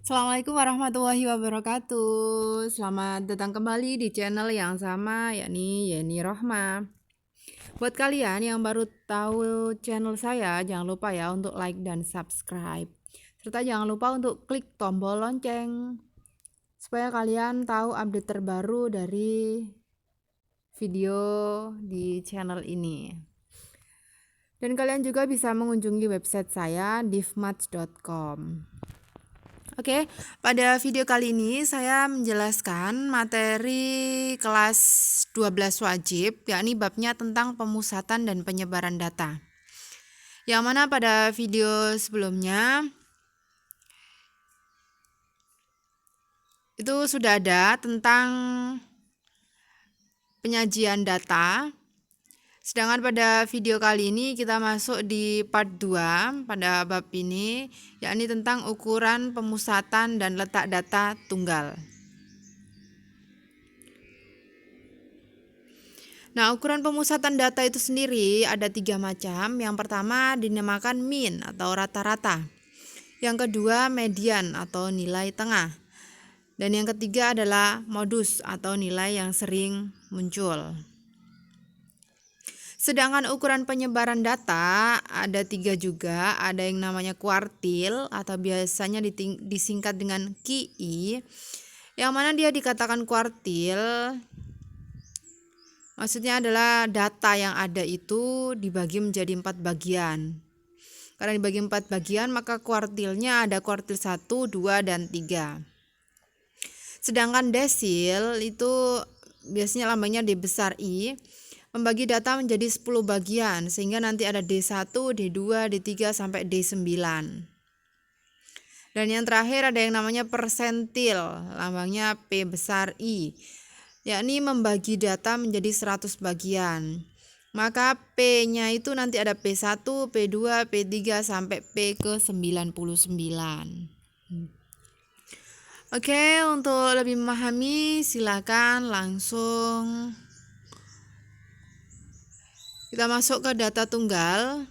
Assalamualaikum warahmatullahi wabarakatuh. Selamat datang kembali di channel yang sama, yakni Yeni Rohma. Buat kalian yang baru tahu channel saya, jangan lupa ya untuk like dan subscribe. Serta jangan lupa untuk klik tombol lonceng supaya kalian tahu update terbaru dari video di channel ini. Dan kalian juga bisa mengunjungi website saya divmatch.com. Oke, pada video kali ini saya menjelaskan materi kelas 12 wajib, yakni babnya tentang pemusatan dan penyebaran data. Yang mana pada video sebelumnya itu sudah ada tentang penyajian data. Sedangkan pada video kali ini kita masuk di part 2 pada bab ini, yakni tentang ukuran pemusatan dan letak data tunggal. Nah, ukuran pemusatan data itu sendiri ada 3 macam. Yang pertama dinamakan mean atau rata-rata. Yang kedua median atau nilai tengah. Dan yang ketiga adalah modus atau nilai yang sering muncul. Sedangkan ukuran penyebaran data ada 3 juga, ada yang namanya kuartil atau biasanya disingkat dengan QI, yang mana dia dikatakan kuartil, maksudnya adalah data yang ada itu dibagi menjadi 4 bagian. Karena dibagi 4 bagian maka kuartilnya ada kuartil 1, 2, dan 3. Sedangkan desil itu biasanya lambangnya D besar I, membagi data menjadi 10 bagian sehingga nanti ada D1, D2, D3 sampai D9. Dan yang terakhir ada yang namanya persentil, lambangnya P besar I, yakni membagi data menjadi 100 bagian. Maka P-nya itu nanti ada P1, P2, P3 sampai P ke 99. Oke, untuk lebih memahami silakan langsung kita masuk ke data tunggal.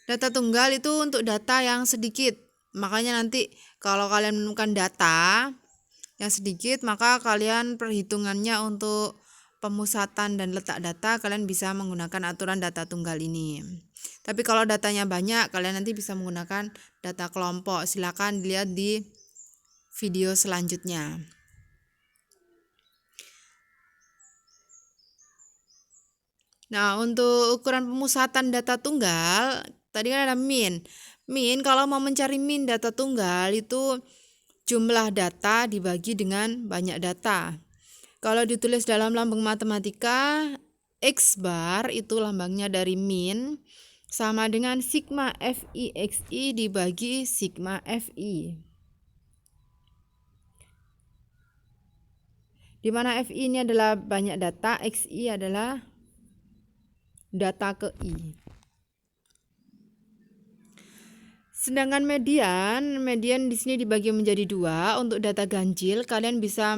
Data tunggal itu untuk data yang sedikit. Makanya nanti kalau kalian menemukan data yang sedikit, maka kalian perhitungannya untuk pemusatan dan letak data kalian bisa menggunakan aturan data tunggal ini. Tapi kalau datanya banyak, kalian nanti bisa menggunakan data kelompok. Silakan dilihat di video selanjutnya. Nah, untuk ukuran pemusatan data tunggal, tadi kan ada min. Min, kalau mau mencari min data tunggal itu jumlah data dibagi dengan banyak data. Kalau ditulis dalam lambang matematika, X bar itu lambangnya dari min sama dengan sigma FI XI dibagi sigma FI. Di mana FI ini adalah banyak data, XI adalah data ke I. Sedangkan median di sini dibagi menjadi 2. Untuk data ganjil, kalian bisa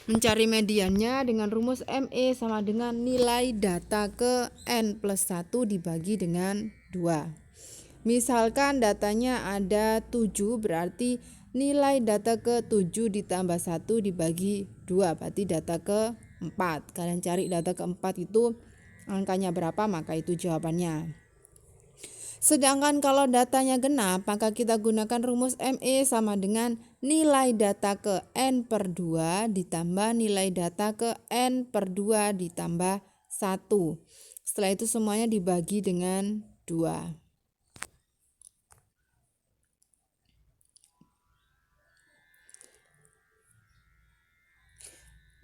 mencari mediannya dengan rumus ME sama dengan nilai data ke N plus 1 dibagi dengan 2. Misalkan datanya ada 7, berarti nilai data ke 7 ditambah 1 dibagi 2, berarti data ke 4. Kalian cari data ke 4 itu angkanya berapa, maka itu jawabannya. Sedangkan kalau datanya genap, maka kita gunakan rumus ME sama dengan nilai data ke N per 2 ditambah nilai data ke N per 2 ditambah 1. Setelah itu semuanya dibagi dengan 2.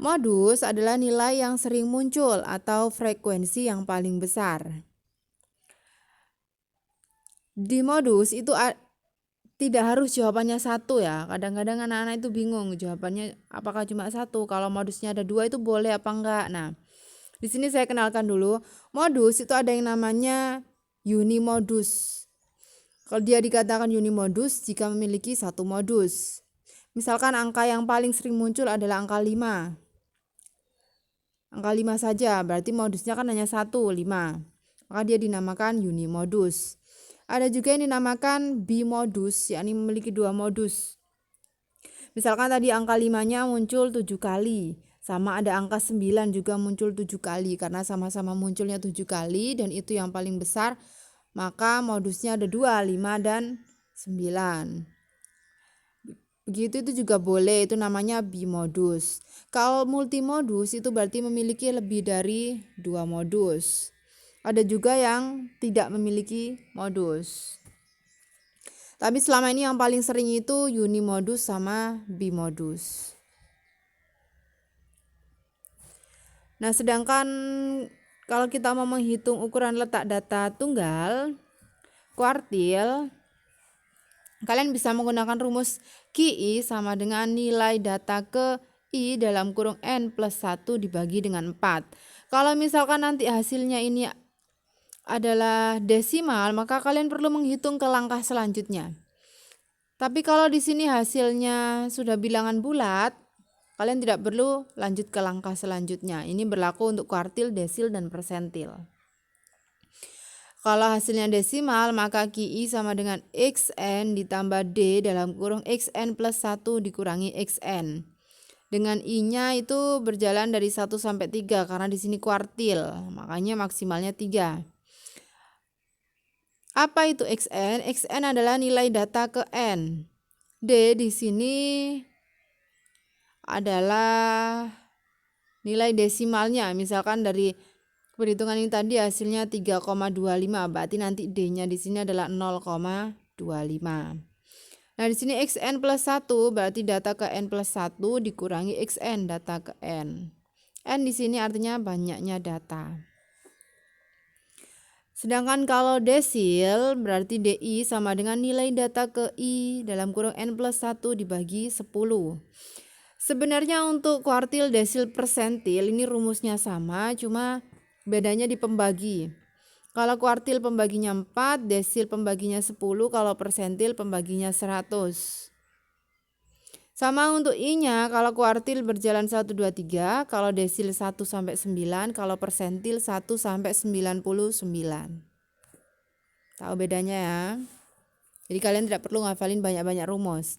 Modus adalah nilai yang sering muncul atau frekuensi yang paling besar. Di modus itu tidak harus jawabannya 1 ya. Kadang-kadang anak-anak itu bingung jawabannya apakah cuma 1. Kalau modusnya ada 2 itu boleh apa enggak. Nah, di sini saya kenalkan dulu. Modus itu ada yang namanya unimodus. Kalau dia dikatakan unimodus jika memiliki 1 modus. Misalkan angka yang paling sering muncul adalah angka 5. Angka 5 saja, berarti modusnya kan hanya 1, 5. Maka dia dinamakan unimodus. Ada juga yang dinamakan bimodus, yakni memiliki dua modus. Misalkan tadi angka 5-nya muncul 7 kali, sama ada angka 9 juga muncul 7 kali, karena sama-sama munculnya 7 kali dan itu yang paling besar, maka modusnya ada 2, 5 dan 9. Begitu itu juga boleh, itu namanya bimodus. Kalau multimodus itu berarti memiliki lebih dari 2 modus. Ada juga yang tidak memiliki modus. Tapi selama ini yang paling sering itu unimodus sama bimodus. Nah, sedangkan kalau kita mau menghitung ukuran letak data tunggal, kuartil, kalian bisa menggunakan rumus QI sama dengan nilai data ke I dalam kurung N plus 1 dibagi dengan 4. Kalau misalkan nanti hasilnya ini adalah desimal, maka kalian perlu menghitung ke langkah selanjutnya. Tapi kalau di sini hasilnya sudah bilangan bulat, kalian tidak perlu lanjut ke langkah selanjutnya. Ini berlaku untuk kuartil, desil, dan persentil. Kalau hasilnya desimal, maka QI sama dengan XN ditambah D dalam kurung XN plus 1 dikurangi XN. Dengan I-nya itu berjalan dari 1 sampai 3 karena di sini kuartil, makanya maksimalnya 3. Apa itu XN? XN adalah nilai data ke N. D di sini adalah nilai desimalnya. Misalkan dari perhitungan ini tadi hasilnya 3,25, berarti nanti D-nya di sini adalah 0,25. Nah, di sini XN plus 1 berarti data ke N plus 1 dikurangi XN data ke N. N di sini artinya banyaknya data. Sedangkan kalau desil berarti DI sama dengan nilai data ke I dalam kurung N plus 1 dibagi 10. Sebenarnya untuk kuartil, desil, persentil ini rumusnya sama, cuma bedanya di pembagi. Kalau kuartil pembaginya 4, desil pembaginya 10, kalau persentil pembaginya 100. Sama untuk I-nya, kalau kuartil berjalan 1, 2, 3, kalau desil 1 sampai 9, kalau persentil 1 sampai 99. Tahu bedanya ya. Jadi kalian tidak perlu ngafalin banyak-banyak rumus.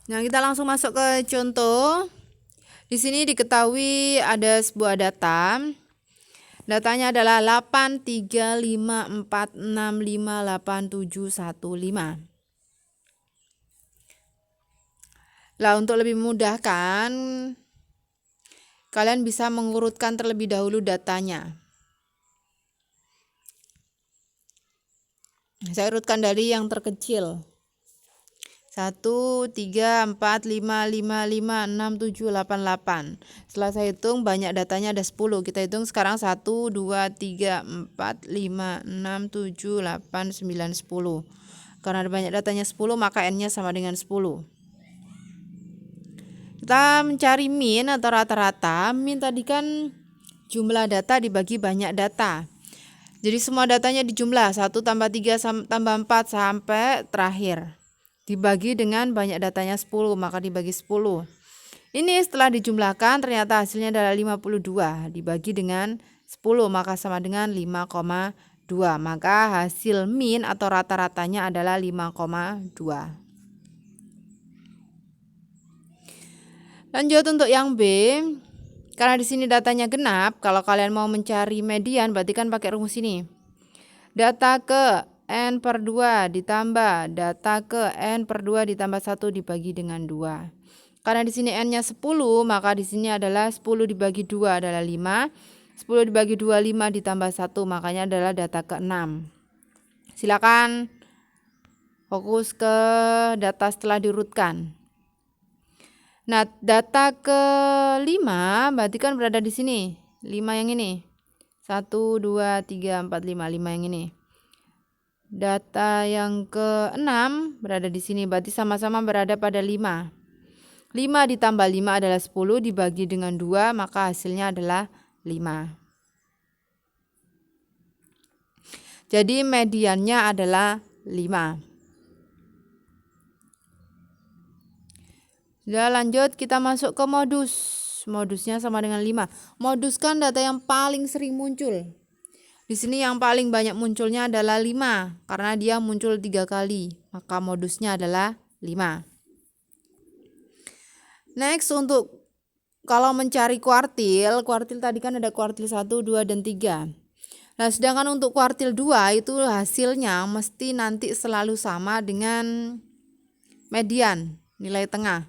Nah, kita langsung masuk ke contoh. Di sini diketahui ada sebuah data. Datanya adalah 835465875. Lah, untuk lebih memudahkan, kalian bisa mengurutkan terlebih dahulu datanya. Saya urutkan dari yang terkecil. 1, 3, 4, 5, 5, 5, 6, 7, 8, 8. Setelah saya hitung banyak datanya ada 10. Kita hitung sekarang 1, 2, 3, 4, 5, 6, 7, 8, 9, 10. Karena ada banyak datanya 10, maka N-nya sama dengan 10. Kita mencari min atau rata-rata. Min tadi kan jumlah data dibagi banyak data. Jadi semua datanya dijumlah 1 tambah 3 tambah 4 sampai terakhir. Dibagi dengan banyak datanya 10, maka dibagi 10. Ini setelah dijumlahkan ternyata hasilnya adalah 52. Dibagi dengan 10, maka sama dengan 5,2. Maka hasil min atau rata-ratanya adalah 5,2. Lanjut untuk yang B. Karena di sini datanya genap, kalau kalian mau mencari median berarti kan pakai rumus ini. Data ke N per 2 ditambah data ke N per 2 ditambah 1 dibagi dengan 2. Karena di sini N-nya 10, maka di sini adalah 10 dibagi 2 adalah 5. 10 dibagi 2, 5 ditambah 1, makanya adalah data ke 6. Silakan fokus ke data setelah diurutkan. Nah, data ke 5 berarti kan berada di sini. 5 yang ini. 1, 2, 3, 4, 5. 5 yang ini. Data yang ke-6 berada di sini, berarti sama-sama berada pada 5. 5 ditambah 5 adalah 10, dibagi dengan 2, maka hasilnya adalah 5. Jadi mediannya adalah 5. Sudah, lanjut kita masuk ke modus. Modusnya sama dengan 5. Moduskan data yang paling sering muncul. Di sini yang paling banyak munculnya adalah 5 karena dia muncul 3 kali. Maka modusnya adalah 5. Next, untuk kalau mencari kuartil tadi kan ada kuartil 1, 2, dan 3. Nah, sedangkan untuk kuartil 2 itu hasilnya mesti nanti selalu sama dengan median, nilai tengah.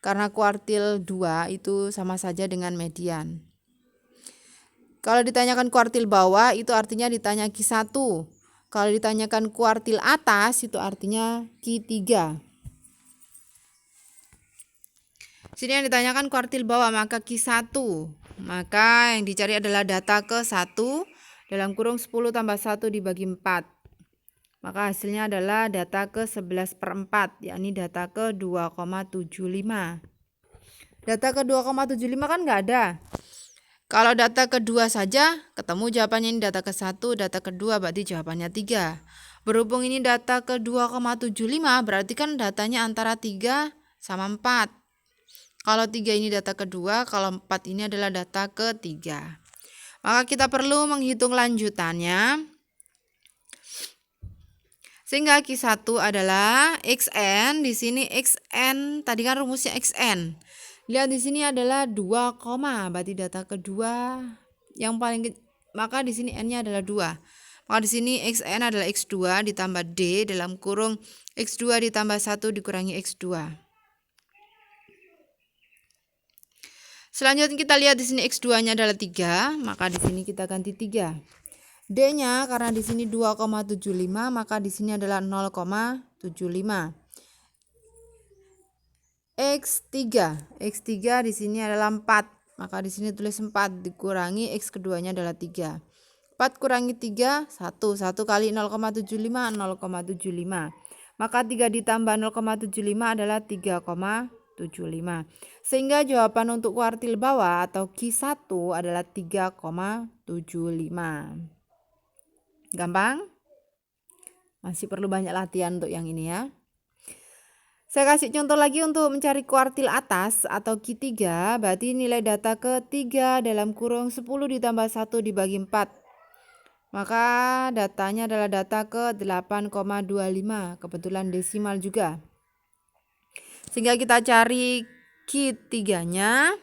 Karena kuartil 2 itu sama saja dengan median. Kalau ditanyakan kuartil bawah itu artinya ditanya Q1. Kalau ditanyakan kuartil atas itu artinya Q3. Sini yang ditanyakan kuartil bawah maka Q1. Maka yang dicari adalah data ke-1 dalam kurung 10 tambah 1 dibagi 4. Maka hasilnya adalah data ke-11/4, yakni data ke-2,75. Data ke-2,75 kan nggak ada. Kalau data kedua saja, ketemu jawabannya ini data ke-1, data kedua berarti jawabannya 3. Berhubung ini data ke-2,75, berarti kan datanya antara 3 sama 4. Kalau 3 ini data kedua, kalau 4 ini adalah data ketiga. Maka kita perlu menghitung lanjutannya. Sehingga Q1 adalah XN, di sini XN, tadi kan rumusnya XN. Lihat di sini adalah 2, berarti data kedua yang paling maka di sini N-nya adalah 2. Maka di sini XN adalah X2 ditambah D dalam kurung X2 ditambah 1 dikurangi X2. Selanjutnya kita lihat di sini X2-nya adalah 3, maka di sini kita ganti 3. D-nya karena di sini 2,75 maka di sini adalah 0,75. X3 di sini adalah 4, maka di sini tulis 4 dikurangi X keduanya adalah 3. 4 kurangi 3 1 kali 0,75 0,75. Maka 3 ditambah 0,75 adalah 3,75. Sehingga jawaban untuk kuartil bawah atau Q1 adalah 3,75. Gampang? Masih perlu banyak latihan untuk yang ini ya. Saya kasih contoh lagi untuk mencari kuartil atas atau Q3, berarti nilai data ke-3 dalam kurung 10 ditambah 1 dibagi 4. Maka datanya adalah data ke-8,25, kebetulan desimal juga. Sehingga kita cari Q3-nya,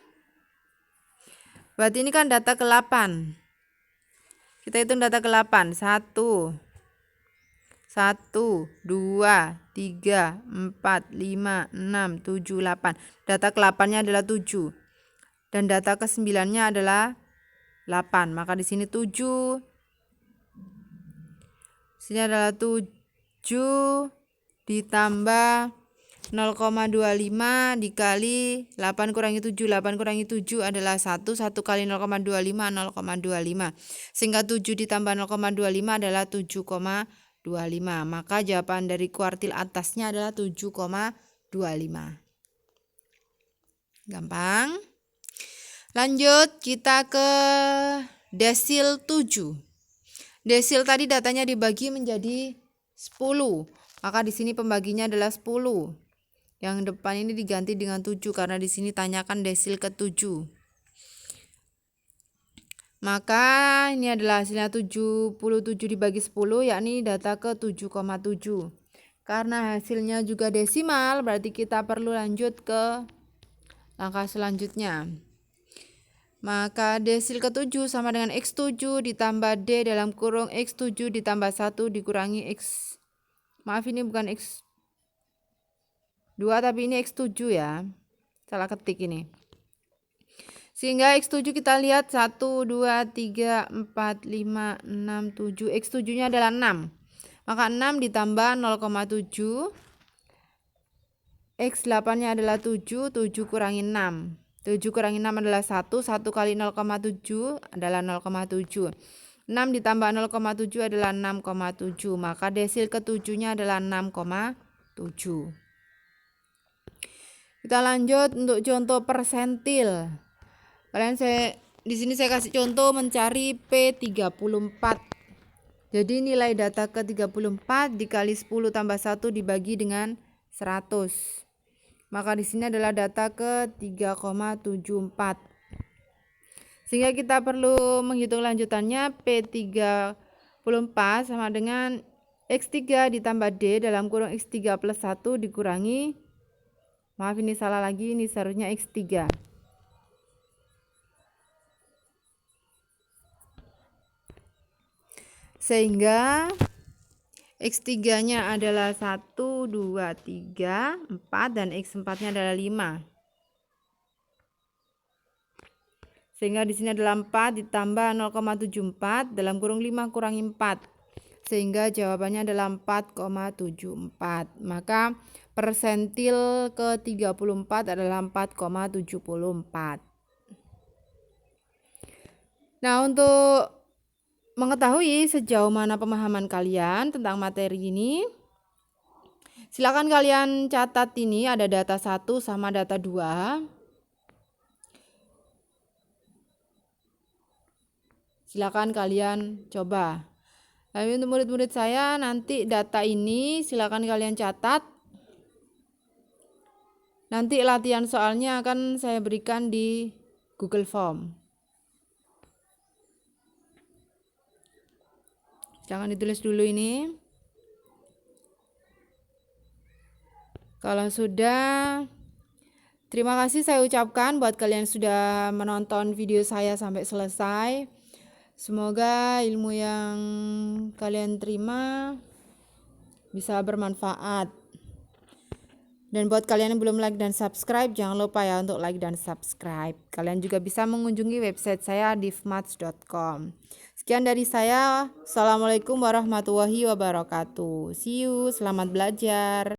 berarti ini kan data ke-8. Kita hitung data ke-8, 1, 2, 3, 4, 5, 6, 7, 8. Data ke-8-nya adalah 7. Dan data ke-9-nya adalah 8. Maka di sini 7. Sini adalah 7 ditambah 0,25 dikali 8 kurangi 7. 8 kurangi 7 adalah 1. 1 kali 0,25 0,25. Sehingga 7 ditambah 0,25 adalah 7,25. Maka jawaban dari kuartil atasnya adalah 7,25. Gampang. Lanjut kita ke desil 7. Desil tadi datanya dibagi menjadi 10. Maka di sini pembaginya adalah 10. Yang depan ini diganti dengan 7 karena di sini tanyakan desil ke-7. Maka ini adalah hasilnya 77 dibagi 10, yakni data ke 7,7. Karena hasilnya juga desimal, berarti kita perlu lanjut ke langkah selanjutnya. Maka desil ke-7 sama dengan X7 ditambah D dalam kurung X7 ditambah 1 dikurangi X. Maaf, ini bukan X2 tapi ini X7 ya. Salah ketik ini. Sehingga X7 kita lihat 1, 2, 3, 4, 5, 6, 7. X7-nya adalah 6. Maka 6 ditambah 0,7. X8-nya adalah 7. 7 kurangi 6. 7 kurangi 6 adalah 1. 1 kali 0,7 adalah 0,7. 6 ditambah 0,7 adalah 6,7. Maka desil ke-7-nya adalah 6,7. Kita lanjut untuk contoh persentil. Di sini saya kasih contoh mencari P34. Jadi nilai data ke-34 dikali 10 tambah 1 dibagi dengan 100. Maka di sini adalah data ke 3,74. Sehingga kita perlu menghitung lanjutannya P34 sama dengan X3 ditambah D dalam kurung X3 plus 1 dikurangi, maaf ini salah lagi, ini seharusnya X3. Sehingga X3 nya adalah 1, 2, 3, 4 dan X4 nya adalah 5. Sehingga di sini adalah 4 ditambah 0,74 dalam kurung 5 kurangi 4. Sehingga jawabannya adalah 4,74. Maka persentil ke 34 adalah 4,74. Nah, untuk mengetahui sejauh mana pemahaman kalian tentang materi ini, silakan kalian catat ini ada data 1 sama data 2. Silakan kalian coba. Lalu untuk murid-murid saya, nanti data ini silakan kalian catat. Nanti latihan soalnya akan saya berikan di Google Form. Jangan ditulis dulu ini. Kalau sudah, terima kasih saya ucapkan buat kalian sudah menonton video saya sampai selesai. Semoga ilmu yang kalian terima bisa bermanfaat. Dan buat kalian yang belum like dan subscribe, jangan lupa ya untuk like dan subscribe. Kalian juga bisa mengunjungi website saya di fmats.com. Sekian dari saya. Assalamualaikum warahmatullahi wabarakatuh. See you, selamat belajar.